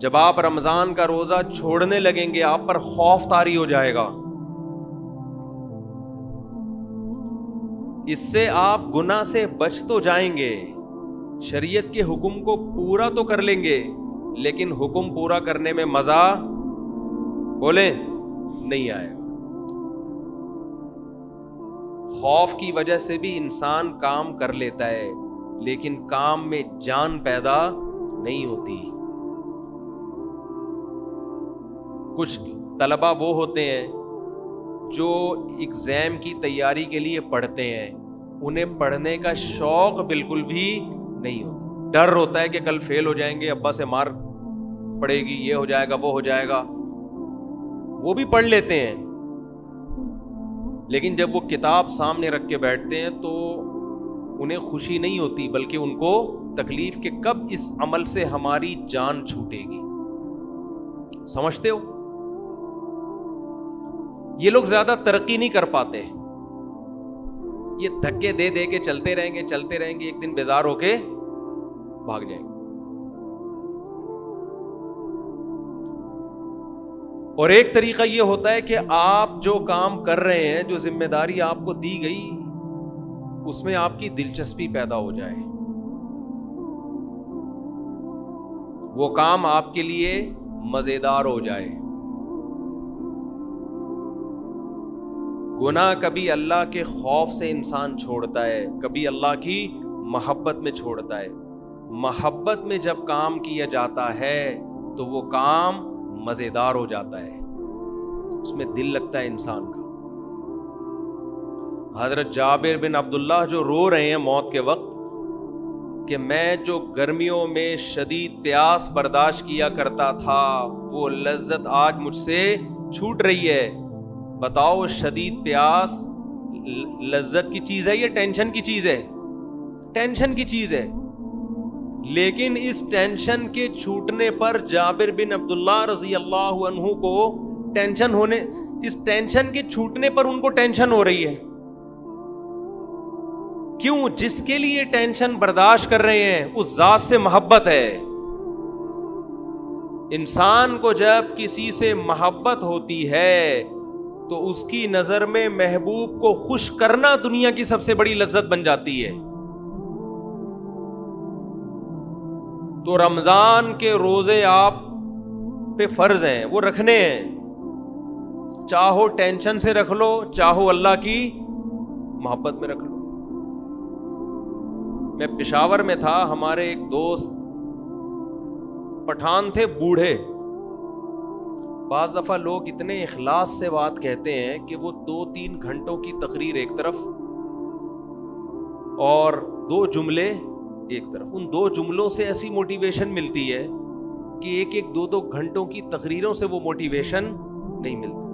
جب آپ رمضان کا روزہ چھوڑنے لگیں گے آپ پر خوف طاری ہو جائے گا. اس سے آپ گناہ سے بچ تو جائیں گے, شریعت کے حکم کو پورا تو کر لیں گے, لیکن حکم پورا کرنے میں مزہ بولیں نہیں آئے گا. خوف کی وجہ سے بھی انسان کام کر لیتا ہے, لیکن کام میں جان پیدا نہیں ہوتی. کچھ طلبہ وہ ہوتے ہیں جو ایگزام کی تیاری کے لیے پڑھتے ہیں, انہیں پڑھنے کا شوق بالکل بھی نہیں ہوتا. ڈر ہوتا ہے کہ کل فیل ہو جائیں گے, ابا سے مار پڑے گی, یہ ہو جائے گا وہ ہو جائے گا. وہ بھی پڑھ لیتے ہیں, لیکن جب وہ کتاب سامنے رکھ کے بیٹھتے ہیں تو انہیں خوشی نہیں ہوتی, بلکہ ان کو تکلیف کہ کب اس عمل سے ہماری جان چھوٹے گی. سمجھتے ہو؟ یہ لوگ زیادہ ترقی نہیں کر پاتے, یہ دھکے دے دے کے چلتے رہیں گے, ایک دن بیزار ہو کے بھاگ جائیں گے. اور ایک طریقہ یہ ہوتا ہے کہ آپ جو کام کر رہے ہیں, جو ذمہ داری آپ کو دی گئی, اس میں آپ کی دلچسپی پیدا ہو جائے, وہ کام آپ کے لیے مزیدار ہو جائے. گناہ کبھی اللہ کے خوف سے انسان چھوڑتا ہے, کبھی اللہ کی محبت میں چھوڑتا ہے. محبت میں جب کام کیا جاتا ہے تو وہ کام مزیدار ہو جاتا ہے, اس میں دل لگتا ہے انسان کا. حضرت جابر بن عبداللہ جو رو رہے ہیں موت کے وقت کہ میں جو گرمیوں میں شدید پیاس برداشت کیا کرتا تھا وہ لذت آج مجھ سے چھوٹ رہی ہے. بتاؤ, شدید پیاس لذت کی چیز ہے یا ٹینشن کی چیز ہے؟ ٹینشن کی چیز ہے. لیکن اس ٹینشن کے چھوٹنے پر جابر بن عبداللہ رضی اللہ عنہ کو اس ٹینشن کے چھوٹنے پر ان کو ٹینشن ہو رہی ہے. کیوں؟ جس کے لیے ٹینشن برداشت کر رہے ہیں اس ذات سے محبت ہے. انسان کو جب کسی سے محبت ہوتی ہے تو اس کی نظر میں محبوب کو خوش کرنا دنیا کی سب سے بڑی لذت بن جاتی ہے. تو رمضان کے روزے آپ پہ فرض ہیں, وہ رکھنے ہیں. چاہو ٹینشن سے رکھ لو, چاہو اللہ کی محبت میں رکھ لو. میں پشاور میں تھا, ہمارے ایک دوست پٹھان تھے, بوڑھے. بعض دفعہ لوگ اتنے اخلاص سے بات کہتے ہیں کہ وہ 2-3 گھنٹوں کی تقریر ایک طرف اور 2 جملے ایک طرف, ان 2 جملوں سے ایسی موٹیویشن ملتی ہے کہ 1-2 گھنٹوں کی تقریروں سے وہ موٹیویشن نہیں ملتی.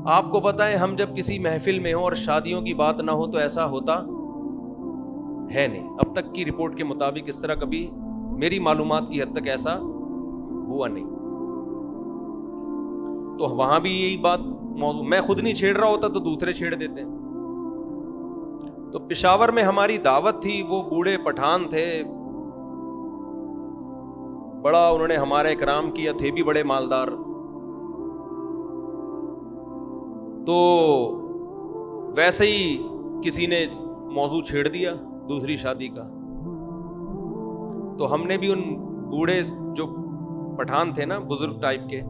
آپ کو پتہ ہے, ہم جب کسی محفل میں ہوں اور شادیوں کی بات نہ ہو تو ایسا ہوتا ہے نہیں. اب تک کی رپورٹ کے مطابق اس طرح کبھی میری معلومات کی حد تک ایسا ہوا نہیں. تو وہاں بھی یہی بات موضوع, میں خود نہیں چھیڑ رہا ہوتا تو دوسرے چھیڑ دیتے. تو پشاور میں ہماری دعوت تھی, وہ بوڑھے پٹھان تھے, بڑا انہوں نے ہمارا اکرام کیا, تھے بھی بڑے مالدار. تو ویسے ہی کسی نے موضوع چھیڑ دیا دوسری شادی کا. تو ہم نے بھی ان بوڑھے جو پٹھان تھے نا, بزرگ ٹائپ کے,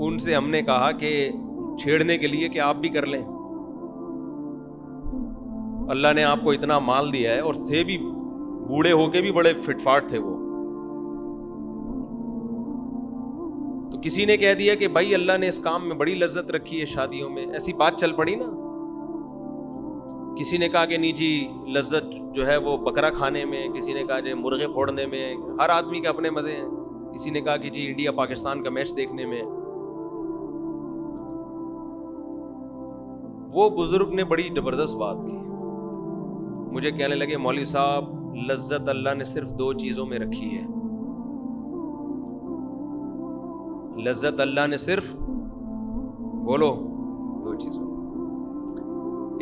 ان سے ہم نے کہا کہ چھیڑنے کے لیے کہ آپ بھی کر لیں, اللہ نے آپ کو اتنا مال دیا ہے. اور تھے بھی بوڑھے ہو کے بھی بڑے فٹ فاٹ تھے وہ. تو کسی نے کہہ دیا کہ بھائی اللہ نے اس کام میں بڑی لذت رکھی ہے شادیوں میں, ایسی بات چل پڑی نا. کسی نے کہا کہ نہیں جی لذت جو ہے وہ بکرا کھانے میں, کسی نے کہا جی مرغے پھوڑنے میں, ہر آدمی کے اپنے مزے ہیں. کسی نے کہا کہ جی انڈیا پاکستان کا میچ دیکھنے میں. وہ بزرگ نے بڑی زبردست بات کی, مجھے کہنے لگے مولوی صاحب لذت اللہ نے صرف 2 چیزوں میں رکھی ہے. لذت اللہ نے صرف بولو 2 چیزوں,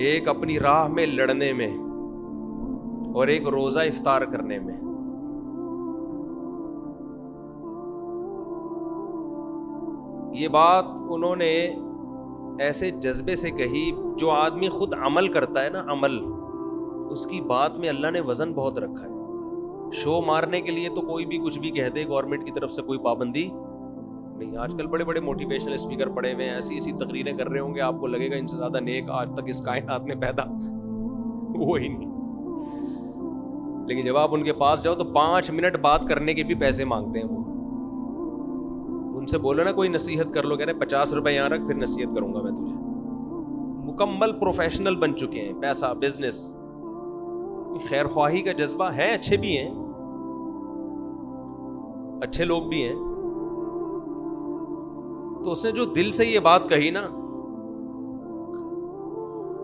ایک اپنی راہ میں لڑنے میں اور ایک روزہ افطار کرنے میں. یہ بات انہوں نے ایسے جذبے سے کہی، جو آدمی خود عمل کرتا ہے نا، عمل، اس کی بات میں اللہ نے وزن بہت رکھا ہے. شو مارنے کے لیے تو کوئی بھی کچھ بھی کہہ دے، گورنمنٹ کی طرف سے کوئی پابندی نہیں. آج کل بڑے بڑے موٹیویشنل اسپیکر پڑے ہوئے ہیں، ایسی ایسی تقریریں کر رہے ہوں گے، آپ کو لگے گا ان سے زیادہ نیک آج تک اس کائنات میں پیدا ہوا ہی نہیں. لیکن جب آپ ان کے پاس جاؤ تو 5 منٹ بات کرنے کے بھی پیسے مانگتے ہیں. وہ ان سے بولو نا کوئی نصیحت کر لو، کہہ رہے 50 روپے یہاں رکھ، پھر نصیحت کروں گا میں تجھے. مکمل پروفیشنل بن چکے ہیں. پیسہ، بزنس، خیر خواہی کا جذبہ ہے، اچھے بھی ہیں، اچھے لوگ بھی ہیں. تو اس نے جو دل سے یہ بات کہی نا،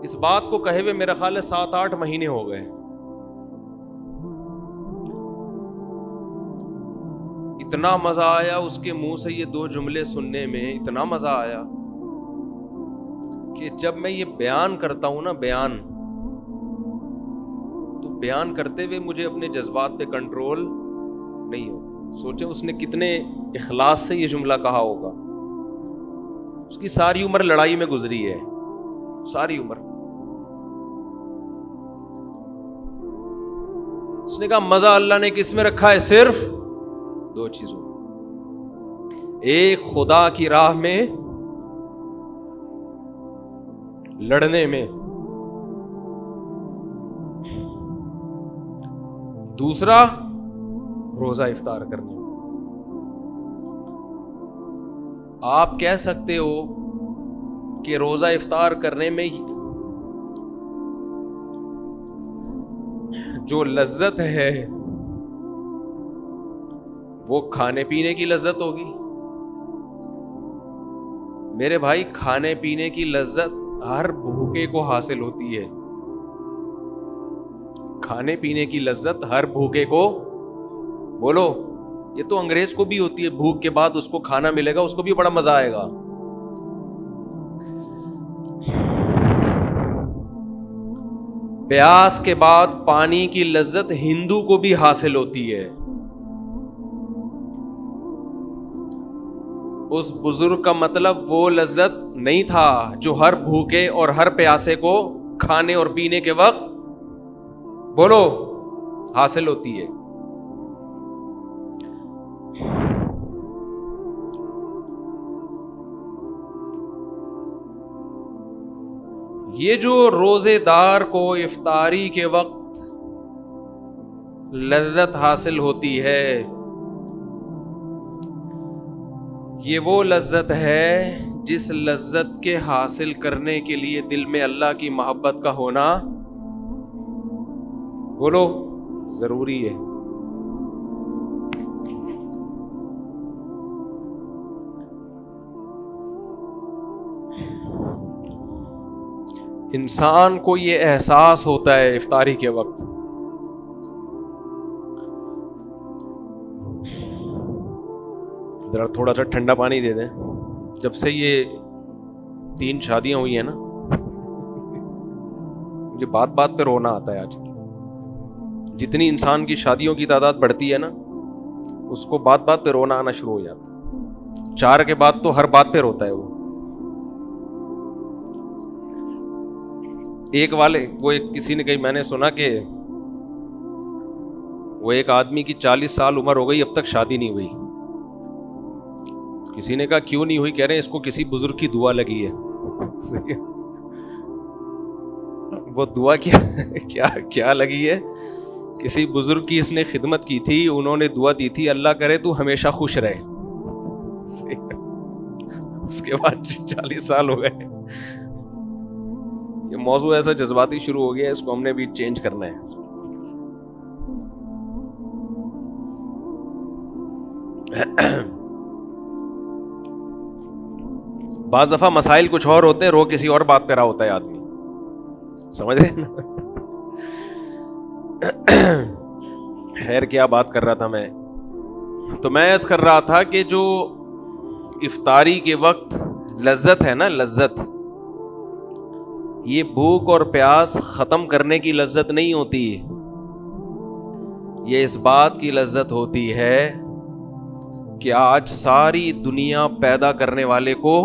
اس بات کو کہے ہوئے میرا خیال ہے 7-8 مہینے ہو گئے. اتنا مزہ آیا اس کے منہ سے یہ 2 جملے سننے میں، اتنا مزہ آیا کہ جب میں یہ بیان کرتا ہوں نا، بیان تو بیان کرتے ہوئے مجھے اپنے جذبات پہ کنٹرول نہیں ہوتا. سوچیں اس نے کتنے اخلاص سے یہ جملہ کہا ہوگا. اس کی ساری عمر لڑائی میں گزری ہے، ساری عمر. اس نے کہا مزہ اللہ نے کس میں رکھا ہے؟ صرف 2 چیزوں. ایک خدا کی راہ میں لڑنے میں، دوسرا روزہ افطار کرنے میں. آپ کہہ سکتے ہو کہ روزہ افطار کرنے میں جو لذت ہے وہ کھانے پینے کی لذت ہوگی. میرے بھائی، کھانے پینے کی لذت ہر بھوکے کو حاصل ہوتی ہے. کھانے پینے کی لذت ہر بھوکے کو، بولو، یہ تو انگریز کو بھی ہوتی ہے. بھوک کے بعد اس کو کھانا ملے گا، اس کو بھی بڑا مزہ آئے گا. پیاس کے بعد پانی کی لذت ہندو کو بھی حاصل ہوتی ہے. اس بزرگ کا مطلب وہ لذت نہیں تھا جو ہر بھوکے اور ہر پیاسے کو کھانے اور پینے کے وقت، بولو، حاصل ہوتی ہے. یہ جو روزے دار کو افطاری کے وقت لذت حاصل ہوتی ہے، یہ وہ لذت ہے جس لذت کے حاصل کرنے کے لیے دل میں اللہ کی محبت کا ہونا، بولو، ضروری ہے. انسان کو یہ احساس ہوتا ہے افطاری کے وقت، ذرا تھوڑا سا ٹھنڈا پانی دے دیں. جب سے یہ 3 شادیاں ہوئی ہیں نا، مجھے بات بات پہ رونا آتا ہے. آج جتنی انسان کی شادیوں کی تعداد بڑھتی ہے نا، اس کو بات بات پہ رونا آنا شروع ہو جاتا ہے. 4 کے بعد تو ہر بات پہ روتا ہے وہ. کسی نے کہی، میں نے سنا کہ وہ ایک آدمی کی 40 سال عمر ہو گئی، اب تک شادی نہیں ہوئی. کسی نے کہا کیوں نہیں ہوئی؟ کہہ رہے ہیں اس کو کسی بزرگ کی دعا لگی ہے. وہ دعا کیا لگی ہے؟ کسی بزرگ کی اس نے خدمت کی تھی، انہوں نے دعا دی تھی اللہ کرے تو ہمیشہ خوش رہے. اس کے بعد 40 سال ہو گئے. یہ موضوع ایسا جذباتی شروع ہو گیا، اس کو ہم نے بھی چینج کرنا ہے. بعض دفعہ مسائل کچھ اور ہوتے ہیں، رو کسی اور بات پہ رہا ہوتا ہے آدمی، سمجھ رہے ہیں نا. خیر، کیا بات کر رہا تھا میں؟ تو میں عرض کر رہا تھا کہ جو افطاری کے وقت لذت ہے نا، لذت، یہ بھوک اور پیاس ختم کرنے کی لذت نہیں ہوتی. یہ اس بات کی لذت ہوتی ہے کہ آج ساری دنیا پیدا کرنے والے کو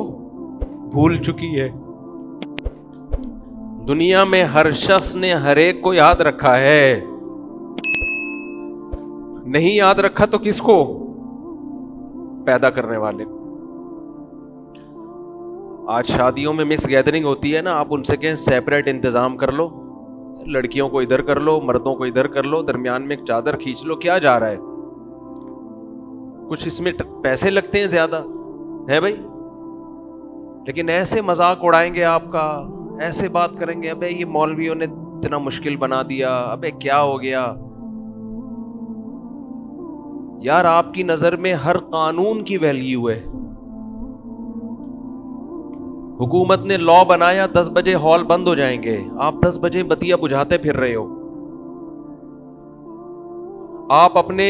بھول چکی ہے. دنیا میں ہر شخص نے ہر ایک کو یاد رکھا ہے, نہیں یاد رکھا تو کس کو؟ پیدا کرنے والے. آج شادیوں میں مکس گیدرنگ ہوتی ہے نا, آپ ان سے کہیں سیپریٹ انتظام کر لو, لڑکیوں کو ادھر کر لو, مردوں کو ادھر کر لو, درمیان میں ایک چادر کھینچ لو, کیا جا رہا ہے؟ کچھ اس میں پیسے لگتے ہیں زیادہ ہے بھائی, لیکن ایسے مذاق اڑائیں گے آپ کا, ایسے بات کریں گے, ابے یہ مولویوں نے اتنا مشکل بنا دیا, ابے کیا ہو گیا یار. آپ کی نظر میں ہر قانون کی ویلیو ہے. حکومت نے لا بنایا 10 بجے ہال بند ہو جائیں گے, آپ 10 بجے بتیا بجھاتے پھر رہے ہو. آپ اپنے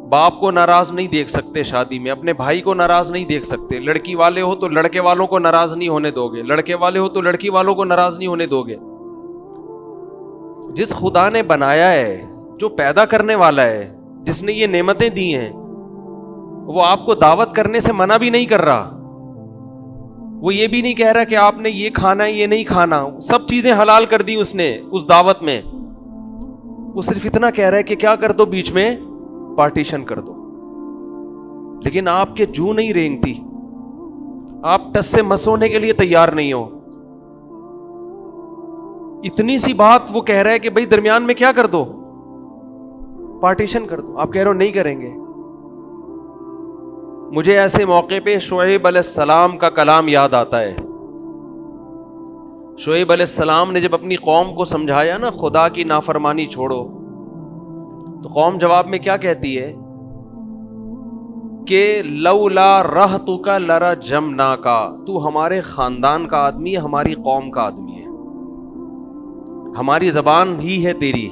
باپ کو ناراض نہیں دیکھ سکتے شادی میں, اپنے بھائی کو ناراض نہیں دیکھ سکتے. لڑکی والے ہو تو لڑکے والوں کو ناراض نہیں ہونے دو گے, لڑکے والے ہو تو لڑکی والوں کو ناراض نہیں ہونے دو گے. جس خدا نے بنایا ہے, جو پیدا کرنے والا ہے, جس نے یہ نعمتیں دی ہیں, وہ آپ کو دعوت کرنے سے منع بھی نہیں کر رہا. وہ یہ بھی نہیں کہہ رہا کہ آپ نے یہ کھانا ہے یہ نہیں کھانا, سب چیزیں حلال کر دی اس نے اس دعوت میں. وہ صرف اتنا کہہ رہا ہے کہ کیا کر دو, بیچ میں پارٹیشن کر دو. لیکن آپ کے جو نہیں رینگتی, آپ ٹس سے مس ہونے کے لیے تیار نہیں ہو. اتنی سی بات وہ کہہ رہا ہے کہ بھائی درمیان میں کیا کر دو, پارٹیشن کر دو. آپ کہہ رہے ہو نہیں کریں گے. مجھے ایسے موقع پہ شعیب علیہ السلام کا کلام یاد آتا ہے. شعیب علیہ السلام نے جب اپنی قوم کو سمجھایا نا خدا کی نافرمانی چھوڑو, تو قوم جواب میں کیا کہتی ہے کہ لولا رہتک لرجمناک, تو ہمارے خاندان کا آدمی ہے, ہماری قوم کا آدمی ہے, ہماری زبان ہی ہے تیری,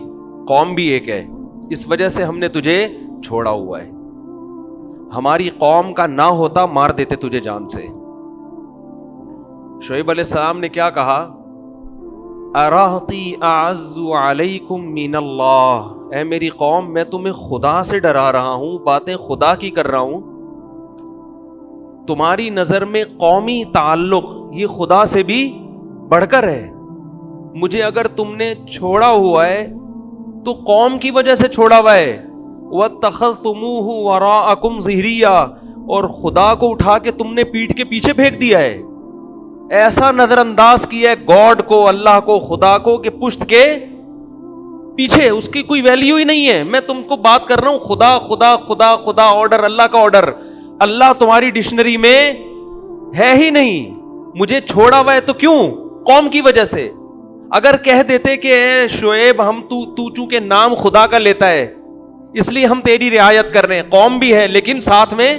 قوم بھی ایک ہے, اس وجہ سے ہم نے تجھے چھوڑا ہوا ہے. ہماری قوم کا نہ ہوتا مار دیتے تجھے جان سے. شعیب علیہ السلام نے کیا کہا, ارہتی اعز علیکم من اللہ, اے میری قوم میں تمہیں خدا سے ڈرا رہا ہوں, باتیں خدا کی کر رہا ہوں. تمہاری نظر میں قومی تعلق یہ خدا سے بھی بڑھ کر ہے. مجھے اگر تم نے چھوڑا ہوا ہے تو قوم کی وجہ سے چھوڑا ہوا ہے. وَاتَّخَذْتُمُوهُ وَرَاءَكُمْ ظِهْرِيًّا, اور خدا کو اٹھا کے تم نے پیٹھ کے پیچھے پھینک دیا ہے. ایسا نظر انداز کیا ہے گاڈ کو, اللہ کو, خدا کو, کہ پشت کے پیچھے اس کی کوئی ویلیو ہی نہیں ہے. میں تم کو بات کر رہا ہوں خدا خدا خدا خدا, آرڈر اللہ کا آرڈر. اللہ تمہاری ڈکشنری میں ہے ہی نہیں. مجھے چھوڑا ہوا ہے تو کیوں؟ قوم کی وجہ سے. اگر کہہ دیتے کہ اے شعیب ہم تو چونکہ نام خدا کا لیتا ہے اس لیے ہم تیری رعایت کر رہے ہیں, قوم بھی ہے لیکن ساتھ میں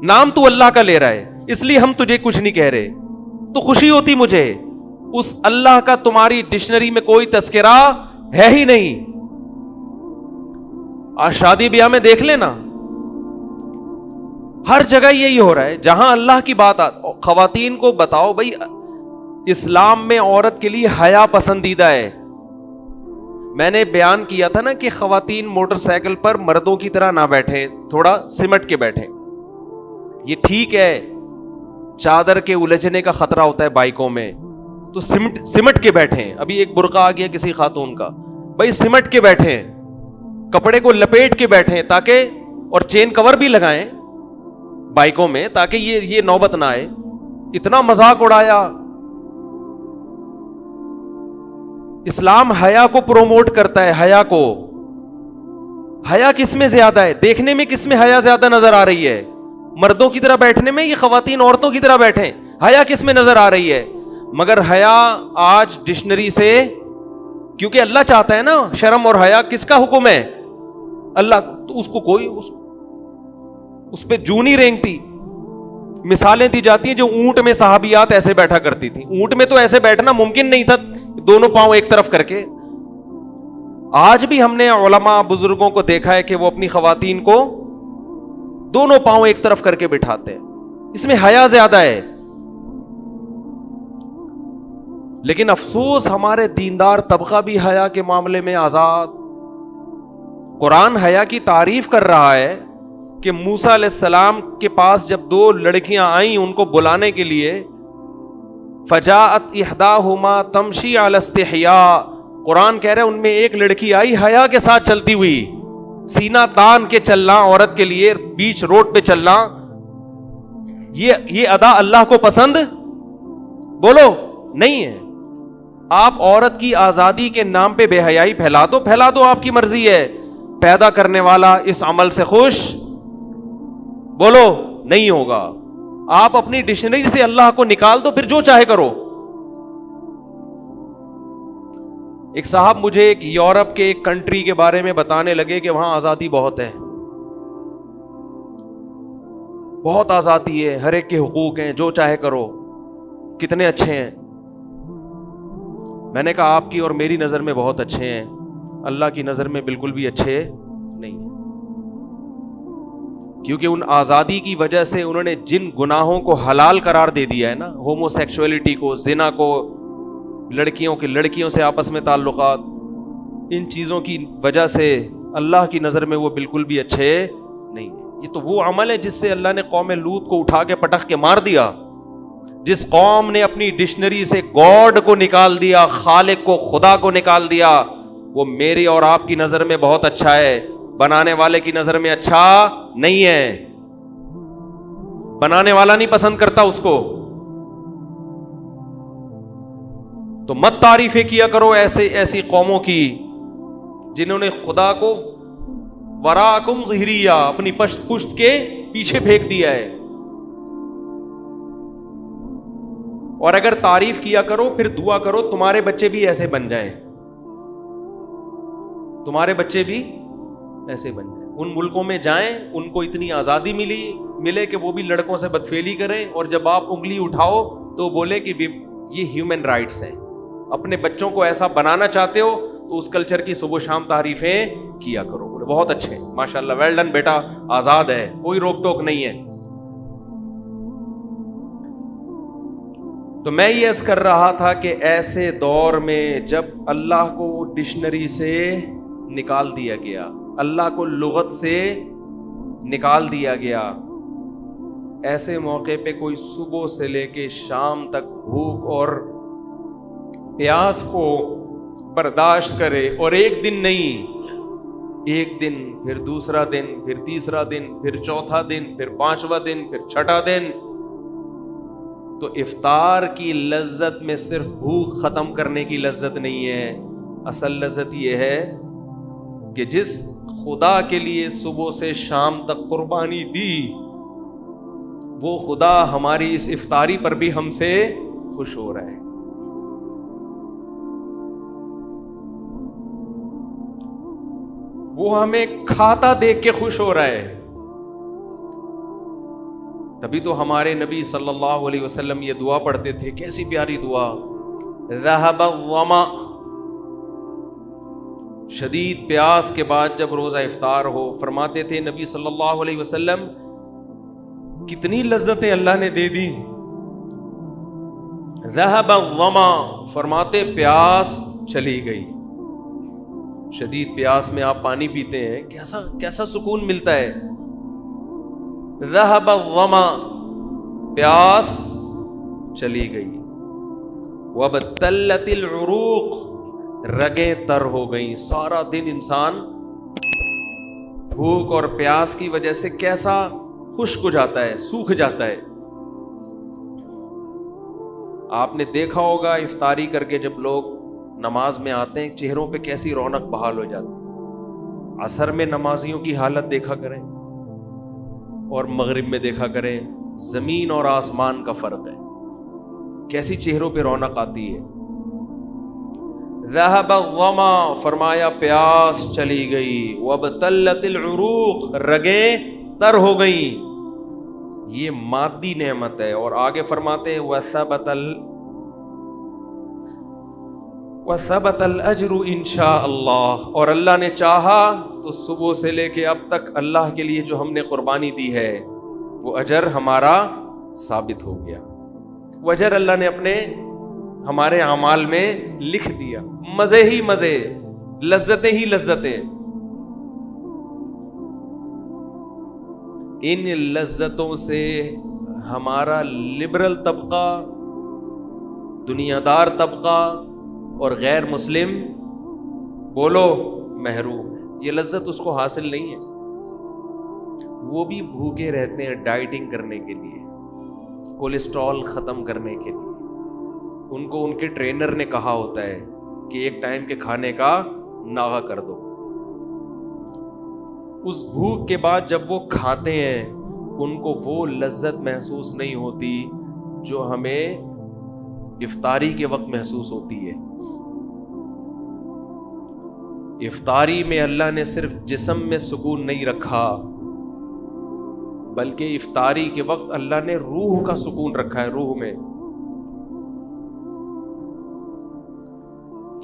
نام تو اللہ کا لے رہا ہے, اس لیے ہم تجھے کچھ نہیں کہہ رہے, تو خوشی ہوتی مجھے. اس اللہ کا تمہاری ڈکشنری میں کوئی تذکرہ ہے ہی نہیں. آج شادی بیاہ میں دیکھ لینا, ہر جگہ یہی ہو رہا ہے. جہاں اللہ کی بات خواتین کو بتاؤ بھائی اسلام میں عورت کے لیے حیا پسندیدہ ہے. میں نے بیان کیا تھا نا کہ خواتین موٹر سائیکل پر مردوں کی طرح نہ بیٹھیں, تھوڑا سمٹ کے بیٹھیں. یہ ٹھیک ہے چادر کے الجھنے کا خطرہ ہوتا ہے بائکوں میں, تو سمٹ کے بیٹھیں. ابھی ایک برقع آ گیا کسی خاتون کا, بھائی سمٹ کے بیٹھیں, کپڑے کو لپیٹ کے بیٹھیں, تاکہ اور چین کور بھی لگائیں بائکوں میں تاکہ یہ نوبت نہ آئے. اتنا مذاق اڑایا. اسلام حیا کو پروموٹ کرتا ہے. حیا کو, حیا کس میں زیادہ ہے؟ دیکھنے میں کس میں حیا زیادہ نظر آ رہی ہے؟ مردوں کی طرح بیٹھنے میں, یہ خواتین عورتوں کی طرح بیٹھیں, حیا کس میں نظر آ رہی ہے؟ مگر حیا آج ڈکشنری سے, کیونکہ اللہ چاہتا ہے نا شرم اور حیا کس کا حکم ہے؟ اللہ. تو اس کو کوئی اس پہ جو نہیں رینگتی. مثالیں دی جاتی ہیں جو اونٹ میں صحابیات ایسے بیٹھا کرتی تھی. اونٹ میں تو ایسے بیٹھنا ممکن نہیں تھا, دونوں پاؤں ایک طرف کر کے. آج بھی ہم نے علماء بزرگوں کو دیکھا ہے کہ وہ اپنی خواتین کو دونوں پاؤں ایک طرف کر کے بٹھاتے ہیں. اس میں حیا زیادہ ہے. لیکن افسوس ہمارے دیندار طبقہ بھی حیا کے معاملے میں آزاد. قرآن حیا کی تعریف کر رہا ہے کہ موسیٰ علیہ السلام کے پاس جب 2 لڑکیاں آئیں ان کو بلانے کے لیے، فجاءت احداہما تمشی علی استحیاء، قرآن کہہ رہے ہیں ان میں ایک لڑکی آئی حیا کے ساتھ چلتی ہوئی، سینہ تان کے چلنا عورت کے لیے بیچ روڈ پہ چلنا، یہ ادا اللہ کو پسند بولو نہیں ہے. آپ عورت کی آزادی کے نام پہ بے حیائی پھیلا دو، آپ کی مرضی ہے. پیدا کرنے والا اس عمل سے خوش بولو نہیں ہوگا. آپ اپنی ڈکشنری سے اللہ کو نکال دو، پھر جو چاہے کرو. ایک صاحب مجھے ایک یورپ کے ایک کنٹری کے بارے میں بتانے لگے کہ وہاں آزادی بہت ہے، بہت آزادی ہے، ہر ایک کے حقوق ہیں، جو چاہے کرو، کتنے اچھے ہیں. میں نے کہا آپ کی اور میری نظر میں بہت اچھے ہیں، اللہ کی نظر میں بالکل بھی اچھے نہیں ہیں، کیونکہ ان آزادی کی وجہ سے انہوں نے جن گناہوں کو حلال قرار دے دیا ہے نا، ہومو سیکسولیٹی کو، زنا کو، لڑکیوں سے آپس میں تعلقات، ان چیزوں کی وجہ سے اللہ کی نظر میں وہ بالکل بھی اچھے نہیں ہیں. یہ تو وہ عمل ہے جس سے اللہ نے قوم لوط کو اٹھا کے پٹخ کے مار دیا. جس قوم نے اپنی ڈکشنری سے گاڈ کو نکال دیا، خالق کو، خدا کو نکال دیا، وہ میری اور آپ کی نظر میں بہت اچھا ہے، بنانے والے کی نظر میں اچھا نہیں ہے. بنانے والا نہیں پسند کرتا اس کو. تو مت تعریفیں کیا کرو ایسی قوموں کی جنہوں نے خدا کو وراکم ظہریہ، اپنی پشت کے پیچھے پھینک دیا ہے. اور اگر تعریف کیا کرو پھر دعا کرو تمہارے بچے بھی ایسے بن جائیں، تمہارے بچے بھی ایسے بن جائیں. ان ملکوں میں جائیں، ان کو اتنی آزادی ملے کہ وہ بھی لڑکوں سے بدفعلی کریں، اور جب آپ انگلی اٹھاؤ تو بولے کہ یہ ہیومن رائٹس ہیں. اپنے بچوں کو ایسا بنانا چاہتے ہو تو اس کلچر کی صبح و شام تعریفیں کیا کرو. بولے بہت اچھے، ماشاءاللہ، ویل ڈن بیٹا، آزاد ہے، کوئی روک ٹوک نہیں ہے. تو میں یہ عرض کر رہا تھا کہ ایسے دور میں جب اللہ کو ڈکشنری سے نکال دیا گیا، اللہ کو لغت سے نکال دیا گیا، ایسے موقع پہ کوئی صبح سے لے کے شام تک بھوک اور پیاس کو برداشت کرے، اور ایک دن نہیں، ایک دن، پھر دوسرا دن، پھر تیسرا دن، پھر چوتھا دن، پھر 5واں دن، پھر 6واں دن، تو افطار کی لذت میں صرف بھوک ختم کرنے کی لذت نہیں ہے. اصل لذت یہ ہے کہ جس خدا کے لیے صبح سے شام تک قربانی دی، وہ خدا ہماری اس افطاری پر بھی ہم سے خوش ہو رہا ہے. وہ ہمیں کھاتا دیکھ کے خوش ہو رہا ہے. تبھی تو ہمارے نبی صلی اللہ علیہ وسلم یہ دعا پڑھتے تھے، کیسی پیاری دعا، ذہب الظما، شدید پیاس کے بعد جب روزہ افطار ہو، فرماتے تھے نبی صلی اللہ علیہ وسلم کتنی لذتیں اللہ نے دے دی. ذہب الظما، فرماتے پیاس چلی گئی. شدید پیاس میں آپ پانی پیتے ہیں، کیسا سکون ملتا ہے. ذہب الظما، پیاس چلی گئی. وابتلت العروق، رگیں تر ہو گئیں. سارا دن انسان بھوک اور پیاس کی وجہ سے کیسا خشک ہو جاتا ہے، سوکھ جاتا ہے. آپ نے دیکھا ہوگا افطاری کر کے جب لوگ نماز میں آتے ہیں چہروں پہ کیسی رونق بحال ہو جاتی ہے. عصر میں نمازیوں کی حالت دیکھا کریں اور مغرب میں دیکھا کریں، زمین اور آسمان کا فرق ہے، کیسی چہروں پہ رونق آتی ہے. ذہب الظما، فرمایا پیاس چلی گئی. وابتلت العروق، رگیں تر ہو گئیں. یہ مادی نعمت ہے. اور آگے فرماتے ہیں وثبت الاجر انشاء اللہ، اور اللہ نے چاہا تو صبح سے لے کے اب تک اللہ کے لیے جو ہم نے قربانی دی ہے وہ اجر ہمارا ثابت ہو گیا. وہ اجر اللہ نے ہمارے اعمال میں لکھ دیا. مزے ہی مزے، لذتیں ہی لذتیں. ان لذتوں سے ہمارا لبرل طبقہ، دنیا دار طبقہ اور غیر مسلم بولو محروم ہے. یہ لذت اس کو حاصل نہیں ہے. وہ بھی بھوکے رہتے ہیں ڈائٹنگ کرنے کے لیے، کولیسٹرول ختم کرنے کے لیے. ان کو ان کے ٹرینر نے کہا ہوتا ہے کہ ایک ٹائم کے کھانے کا ناغہ کر دو. اس بھوک کے بعد جب وہ کھاتے ہیں ان کو وہ لذت محسوس نہیں ہوتی جو ہمیں افطاری کے وقت محسوس ہوتی ہے. افطاری میں اللہ نے صرف جسم میں سکون نہیں رکھا، بلکہ افطاری کے وقت اللہ نے روح کا سکون رکھا ہے. روح میں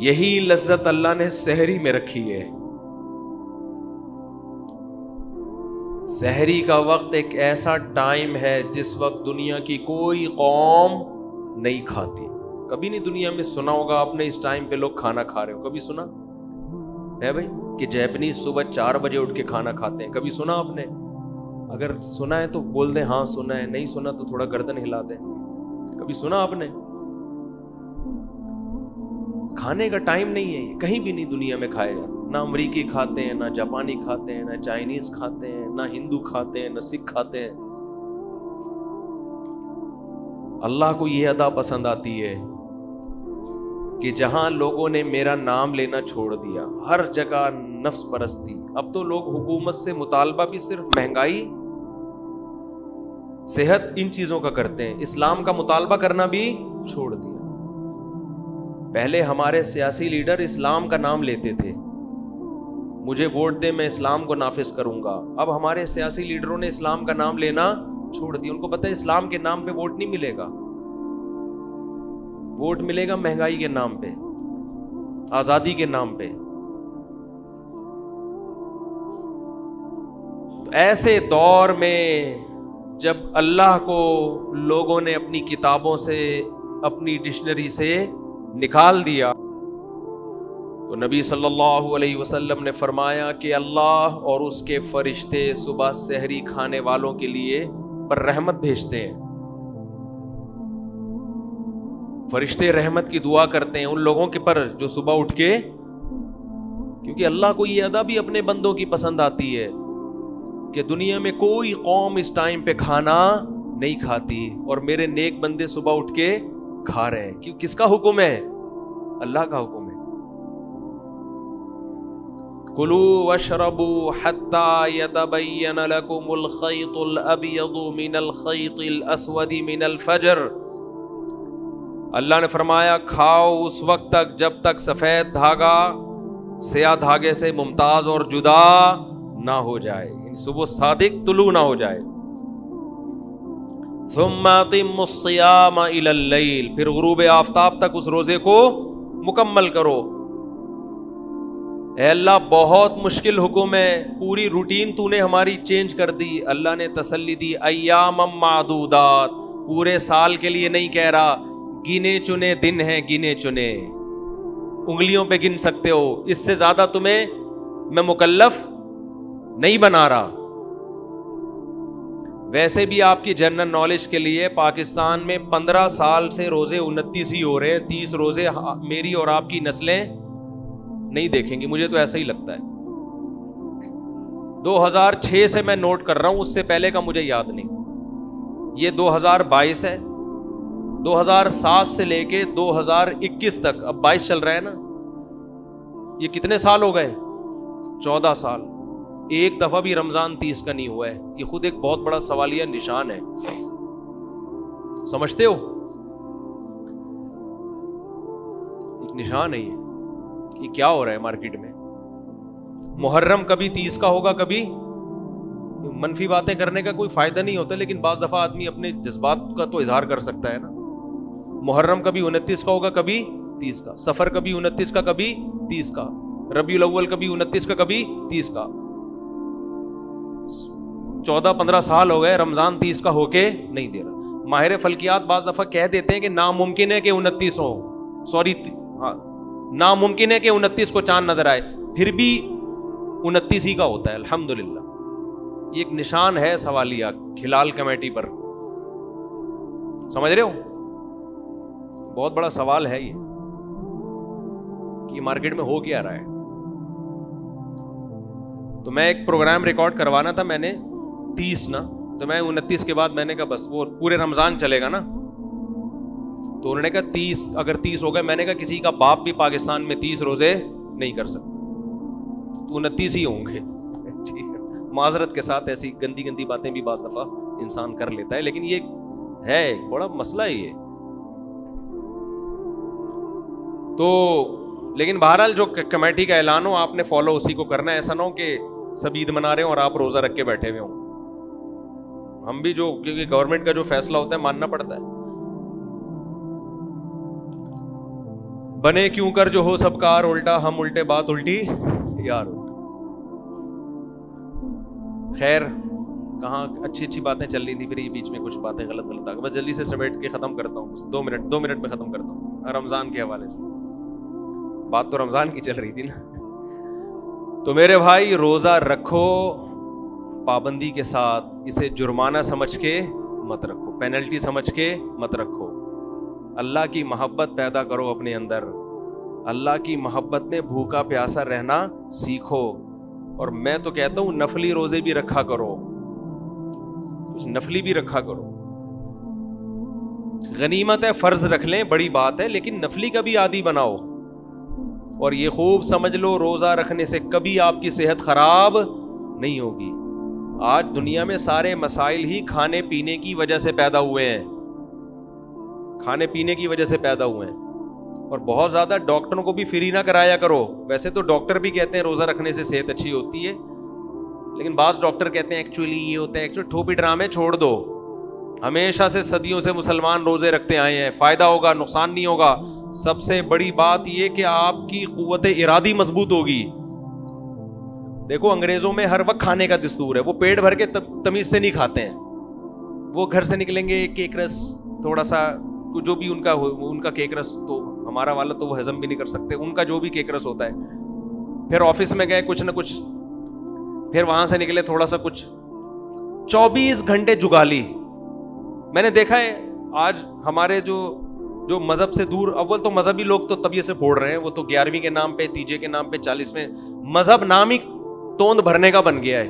یہی لذت اللہ نے سحری میں رکھی ہے. سحری کا وقت ایک ایسا ٹائم ہے جس وقت دنیا کی کوئی قوم نہیں کھاتی. کبھی نہیں دنیا میں سنا ہوگا آپ نے اس ٹائم پہ لوگ کھانا کھا رہے ہو. کبھی سنا ہے بھائی کہ جیپنیز صبح 4 بجے اٹھ کے کھانا کھاتے ہیں؟ کبھی سنا آپ نے؟ اگر سنا ہے تو بول دیں ہاں سنا ہے، نہیں سنا تو تھوڑا گردن ہلا دیں. کبھی سنا آپ نے؟ کھانے کا ٹائم نہیں ہے یہ، کہیں بھی نہیں دنیا میں کھایا جاتا. نہ امریکی کھاتے ہیں، نہ جاپانی کھاتے ہیں، نہ چائنیز کھاتے ہیں، نہ ہندو کھاتے ہیں، نہ سکھ کھاتے ہیں. اللہ کو یہ ادا پسند آتی ہے کہ جہاں لوگوں نے میرا نام لینا چھوڑ دیا، ہر جگہ نفس پرستی. اب تو لوگ حکومت سے مطالبہ بھی صرف مہنگائی، صحت، ان چیزوں کا کرتے ہیں. اسلام کا مطالبہ کرنا بھی چھوڑ دیا. پہلے ہمارے سیاسی لیڈر اسلام کا نام لیتے تھے، مجھے ووٹ دیں میں اسلام کو نافذ کروں گا. اب ہمارے سیاسی لیڈروں نے اسلام کا نام لینا چھوڑ دیا. ان کو پتہ ہے اسلام کے نام پہ ووٹ نہیں ملے گا، ووٹ ملے گا مہنگائی کے نام پہ، آزادی کے نام پہ. تو ایسے دور میں جب اللہ کو لوگوں نے اپنی کتابوں سے، اپنی ڈکشنری سے نکال دیا، تو نبی صلی اللہ علیہ وسلم نے فرمایا کہ اللہ اور اس کے فرشتے صبح سحری کھانے والوں کے لیے پر رحمت بھیجتے ہیں. فرشتے رحمت کی دعا کرتے ہیں ان لوگوں کے پر جو صبح اٹھ کے، کیونکہ اللہ کو یہ ادا بھی اپنے بندوں کی پسند آتی ہے کہ دنیا میں کوئی قوم اس ٹائم پہ کھانا نہیں کھاتی اور میرے نیک بندے صبح اٹھ کے کھا رہے ہیں. کیوں؟ کس کا حکم ہے؟ اللہ کا حکم ہے. کلوا واشربوا حتى يتبين لكم الخيط الابيض من الخيط الاسود من الفجر. اللہ نے فرمایا کھاؤ اس وقت تک جب تک سفید دھاگا سیاہ دھاگے سے ممتاز اور جدا نہ ہو جائے، یعنی صبح صادق طلوع نہ ہو جائے. ثم اتموا الصيام الى الليل، پھر غروب آفتاب تک اس روزے کو مکمل کرو. اے اللہ بہت مشکل حکم ہے، پوری روٹین تو نے ہماری چینج کر دی. اللہ نے تسلی دی ایام معدودات، پورے سال کے لیے نہیں کہہ رہا، گنے چنے دن ہیں، گنے چنے انگلیوں پہ گن سکتے ہو، اس سے زیادہ تمہیں میں مکلف نہیں بنا رہا. ویسے بھی آپ کی جنرل نالج کے لیے پاکستان میں 15 سال سے روزے 29 ہی ہو رہے ہیں. 30 روزے میری اور آپ کی نسلیں نہیں دیکھیں گی، مجھے تو ایسا ہی لگتا ہے. 2006 سے میں نوٹ کر رہا ہوں، اس سے پہلے کا مجھے یاد نہیں. یہ 2022 ہے، 2007 سے لے کے 2021 تک، اب 22 چل رہا ہے نا، یہ کتنے سال ہو گئے؟ 14 سال. ایک دفعہ بھی رمضان 30 کا نہیں ہوا ہے. یہ خود ایک بہت بڑا سوالیہ نشان ہے. سمجھتے ہو؟ ایک نشان ہے یہ کیا ہو رہا ہے مارکیٹ میں. محرم کبھی 30 کا ہوگا، کبھی منفی باتیں کرنے کا کوئی فائدہ نہیں ہوتا، لیکن بعض دفعہ آدمی اپنے جذبات کا تو اظہار کر سکتا ہے نا. محرم کبھی 29 کا ہوگا، کبھی 30 کا. سفر کبھی 29 کا، کبھی 30 کا. ربیع الاول کبھی 29 کا، کبھی 30 کا. 14-15 سال ہو گئے رمضان 30 کا ہو کے نہیں دے رہا. ماہر فلکیات بعض دفعہ کہہ دیتے ہیں کہ ناممکن ہے کہ 29 ہو، ناممکن ہے کہ 29 کو چاند نظر آئے، پھر بھی 29 ہی کا ہوتا ہے. الحمدللہ یہ ایک نشان ہے سوالیہ ہلال کمیٹی پر. سمجھ رہے ہو؟ بہت بڑا سوال ہے یہ کہ مارکیٹ میں ہو کیا رہا ہے. تو میں ایک پروگرام ریکارڈ کروانا تھا میں نے 30 نا, تو میں 29 کے بعد میں نے کہا بس وہ پورے رمضان چلے گا نا. تو انہوں نے کہا 30 اگر 30 ہو گئے, میں نے کہا کسی کا باپ بھی پاکستان میں 30 روزے نہیں کر سکتا, تو 29 ہی ہوں گے. معذرت کے ساتھ ایسی گندی گندی باتیں بھی بعض دفعہ انسان کر لیتا ہے, لیکن یہ ہے بڑا مسئلہ ہے یہ. تو لیکن بہرحال جو کمیٹی کا اعلان ہو آپ نے فالو اسی کو کرنا ہے. ایسا نہ ہو کہ سب عید منا رہے ہوں اور آپ روزہ رکھ کے بیٹھے ہوئے ہوں. ہم بھی جو, کیونکہ گورنمنٹ کا جو فیصلہ ہوتا ہے ماننا پڑتا ہے. بنے کیوں کر جو ہو سب کار الٹا, ہم الٹے بات الٹی یار. خیر کہاں اچھی اچھی باتیں چل رہی تھی, پھر یہ بیچ میں کچھ باتیں غلط آ گئی. بس جلدی سے سمیٹ کے ختم کرتا ہوں, بس 2 منٹ میں ختم کرتا ہوں. رمضان کے حوالے سے بات تو رمضان کی چل رہی تھی نا. تو میرے بھائی روزہ رکھو پابندی کے ساتھ, اسے جرمانہ سمجھ کے مت رکھو, پینلٹی سمجھ کے مت رکھو. اللہ کی محبت پیدا کرو اپنے اندر, اللہ کی محبت میں بھوکا پیاسا رہنا سیکھو. اور میں تو کہتا ہوں نفلی روزے بھی رکھا کرو, کچھ نفلی بھی رکھا کرو. غنیمت ہے, فرض رکھ لیں بڑی بات ہے, لیکن نفلی کا بھی عادی بناؤ. اور یہ خوب سمجھ لو روزہ رکھنے سے کبھی آپ کی صحت خراب نہیں ہوگی. آج دنیا میں سارے مسائل ہی کھانے پینے کی وجہ سے پیدا ہوئے ہیں, کھانے پینے کی وجہ سے پیدا ہوئے ہیں. اور بہت زیادہ ڈاکٹروں کو بھی فری نہ کرایا کرو. ویسے تو ڈاکٹر بھی کہتے ہیں روزہ رکھنے سے صحت اچھی ہوتی ہے, لیکن بعض ڈاکٹر کہتے ہیں ایکچولی یہ ہوتا ہے. ایکچولی ٹھوپی ڈرامے چھوڑ دو. ہمیشہ سے صدیوں سے مسلمان روزے رکھتے آئے ہیں, فائدہ ہوگا نقصان نہیں ہوگا. سب سے بڑی بات یہ کہ آپ کی قوت ارادی مضبوط ہوگی. دیکھو انگریزوں میں ہر وقت کھانے کا دستور ہے, وہ پیٹ بھر کے تمیز سے نہیں کھاتے ہیں. وہ گھر سے نکلیں گے کیک رس تھوڑا سا, جو بھی ان کا کیک رس, تو ہمارا والا تو وہ ہضم بھی نہیں کر سکتے, ان کا جو بھی کیک رس ہوتا ہے. پھر آفس میں گئے کچھ نہ کچھ, پھر وہاں سے نکلے تھوڑا سا کچھ, 24 گھنٹے جگالی. میں نے دیکھا ہے آج ہمارے جو مذہب سے دور, اول تو مذہبی لوگ تو طبیعت سے پھوڑ رہے ہیں, وہ تو 11ویں کے نام پہ, تیجے کے نام پہ, 40ویں, مذہب نام ہی توند بھرنے کا بن گیا ہے.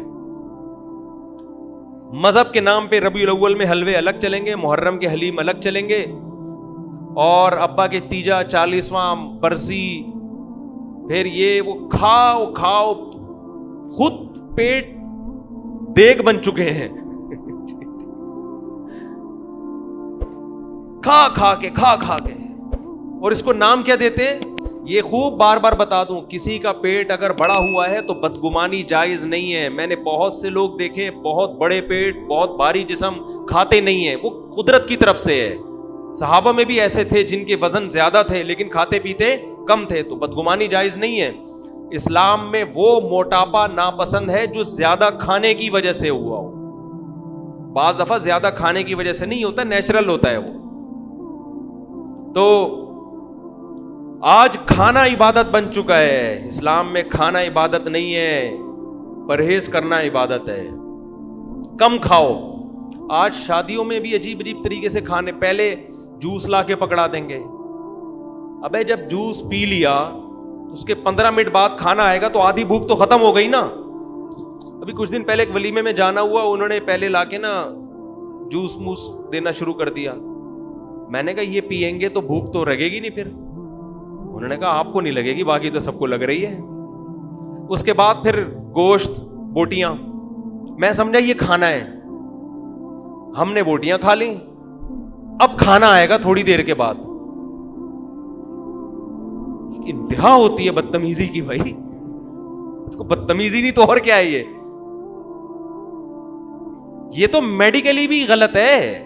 مذہب کے نام پہ ربیع الاول میں حلوے الگ چلیں گے, محرم کے حلیم الگ چلیں گے, اور ابا کے تیجا 40واں برسی, پھر یہ وہ کھاؤ خود پیٹ دیگ بن چکے ہیں. کھا کے, اور اس کو نام کیا دیتے ہیں یہ خوب بار بار بتا دوں. کسی کا پیٹ اگر بڑا ہوا ہے تو بدگمانی جائز نہیں ہے. میں نے بہت سے لوگ دیکھے بہت بڑے پیٹ, بہت بھاری جسم, کھاتے نہیں ہیں, وہ قدرت کی طرف سے ہے. صحابہ میں بھی ایسے تھے جن کے وزن زیادہ تھے لیکن کھاتے پیتے کم تھے, تو بدگمانی جائز نہیں ہے. اسلام میں وہ موٹاپا ناپسند ہے جو زیادہ کھانے کی وجہ سے ہوا ہو. بعض دفعہ زیادہ کھانے کی وجہ سے نہیں ہوتا, نیچرل ہوتا ہے وہ. تو آج کھانا عبادت بن چکا ہے. اسلام میں کھانا عبادت نہیں ہے, پرہیز کرنا عبادت ہے. کم کھاؤ. آج شادیوں میں بھی عجیب طریقے سے کھانے, پہلے جوس لا کے پکڑا دیں گے. ابے جب جوس پی لیا اس کے 15 منٹ بعد کھانا آئے گا تو آدھی بھوک تو ختم ہو گئی نا. ابھی کچھ دن پہلے ایک ولیمے میں جانا ہوا, انہوں نے پہلے لا کے نا جوس موس دینا شروع کر دیا. میں نے کہا یہ پیئیں گے تو بھوک تو لگے گی نہیں. پھر انہوں نے کہا آپ کو نہیں لگے گی, باقی تو سب کو لگ رہی ہے. اس کے بعد پھر گوشت, بوٹیاں, میں سمجھا یہ کھانا ہے. ہم نے بوٹیاں کھا لیں, اب کھانا آئے گا تھوڑی دیر کے بعد. انتہا ہوتی ہے بدتمیزی کی بھائی, اس کو بدتمیزی نہیں تو اور کیا ہے یہ تو میڈیکلی بھی غلط ہے.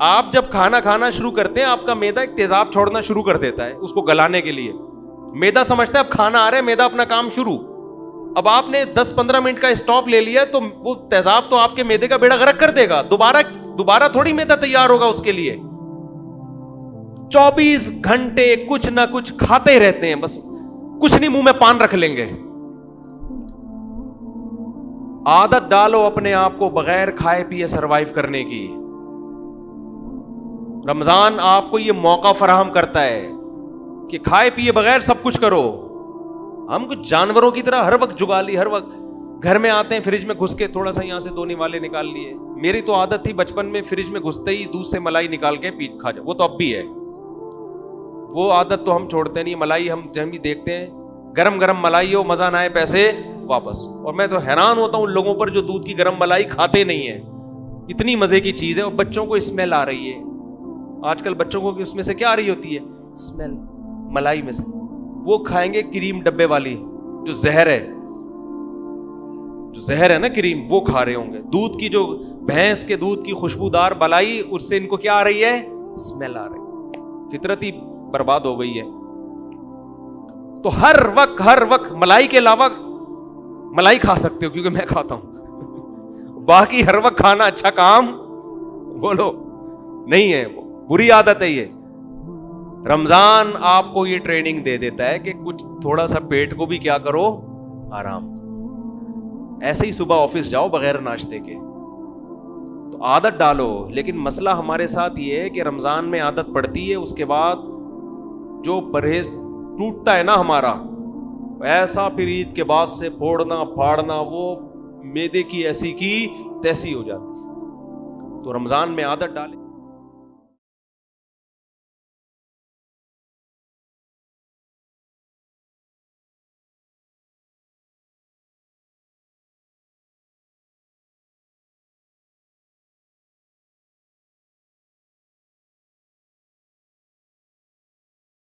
آپ جب کھانا کھانا شروع کرتے ہیں آپ کا معدہ ایک تیزاب چھوڑنا شروع کر دیتا ہے اس کو گلانے کے لیے. معدہ سمجھتا ہے اب کھانا آ رہا ہے, معدہ اپنا کام شروع. اب آپ نے 10-15 منٹ کا اسٹاپ لے لیا تو وہ تیزاب تو آپ کے معدے کا بیڑا غرق کر دے گا. دوبارہ تھوڑی معدہ تیار ہوگا اس کے لیے. 24 گھنٹے کچھ نہ کچھ کھاتے رہتے ہیں, بس کچھ نہیں منہ میں پان رکھ لیں گے. عادت ڈالو اپنے آپ کو بغیر کھائے پیے سروائیو کرنے کی. رمضان آپ کو یہ موقع فراہم کرتا ہے کہ کھائے پیے بغیر سب کچھ کرو. ہم کچھ جانوروں کی طرح ہر وقت جگالی، ہر وقت گھر میں آتے ہیں فریج میں گھس کے تھوڑا سا یہاں سے 2 نوالے نکال لیے. میری تو عادت تھی بچپن میں فریج میں گھستے ہی دودھ سے ملائی نکال کے پی کھا جاؤ. وہ تو اب بھی ہے، وہ عادت تو ہم چھوڑتے نہیں. ملائی ہم جب بھی دیکھتے ہیں گرم گرم ملائی ہو، مزہ نہ آئے پیسے واپس. اور میں تو حیران ہوتا ہوں ان لوگوں پر جو دودھ کی گرم ملائی کھاتے نہیں ہیں. اتنی مزے کی چیز ہے. اور بچوں کو اسمیل آ رہی ہے آج کل. بچوں کو اس میں سے کیا آ رہی ہوتی ہے؟ اسمیل ملائی میں سے. وہ کھائیں گے کریم ڈبے والی جو زہر ہے، جو زہر ہے نا کریم، وہ کھا رہے ہوں گے. دودھ کی جو بھینس کے دودھ کی خوشبودار بلائی، اس سے ان کو کیا آ رہی ہے؟ اسمیل آ رہی. فطرت ہی برباد ہو گئی ہے. تو ہر وقت ملائی کے علاوہ ملائی کھا سکتے ہو کیونکہ میں کھاتا ہوں. باقی ہر وقت کھانا اچھا کام بولو نہیں ہے، بری عادت ہے یہ. رمضان آپ کو یہ ٹریننگ دے دیتا ہے کہ کچھ تھوڑا سا پیٹ کو بھی کیا کرو، آرام. ایسے ہی صبح آفس جاؤ بغیر ناشتے کے، تو عادت ڈالو. لیکن مسئلہ ہمارے ساتھ یہ ہے کہ رمضان میں عادت پڑتی ہے، اس کے بعد جو پرہیز ٹوٹتا ہے نا ہمارا، ایسا پھر عید کے بعد سے پھوڑنا پھاڑنا، وہ معدے کی ایسی کی تیسی ہو جاتی. تو رمضان میں عادت ڈالے.